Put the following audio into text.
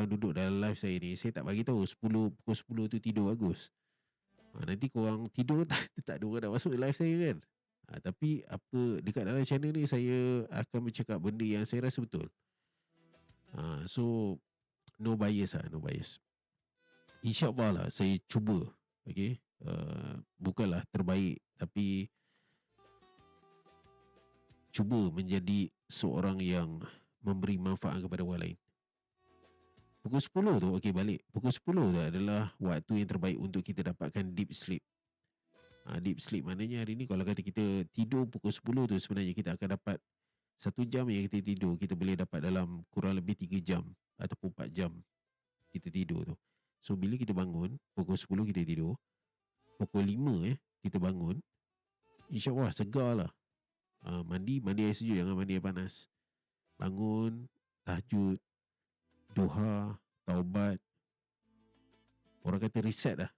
korang duduk dalam live saya ni, saya tak bagi tahu pukul 10 tu tidur bagus. Nanti korang tidur tak ada orang nak masuk live saya kan. Tapi apa dekat dalam channel ni saya akan bercakap benda yang saya rasa betul. So no bias no bias. InsyaAllah lah saya cuba. Okay, bukanlah terbaik, tapi cuba menjadi seorang yang memberi manfaat kepada orang lain. Pukul 10 tu, okay balik. Pukul 10 tu adalah waktu yang terbaik untuk kita dapatkan deep sleep. Deep sleep maknanya hari ni kalau kata kita tidur pukul 10 tu, sebenarnya kita akan dapat 1 jam yang kita tidur, kita boleh dapat dalam kurang lebih 3 jam ataupun 4 jam kita tidur tu. So bila kita bangun, pukul 10 kita tidur, pukul 5 kita bangun, InsyaAllah segar lah. Mandi air sejuk, jangan mandi air panas. Bangun, tahajud, duha, taubat. Orang kata reset lah.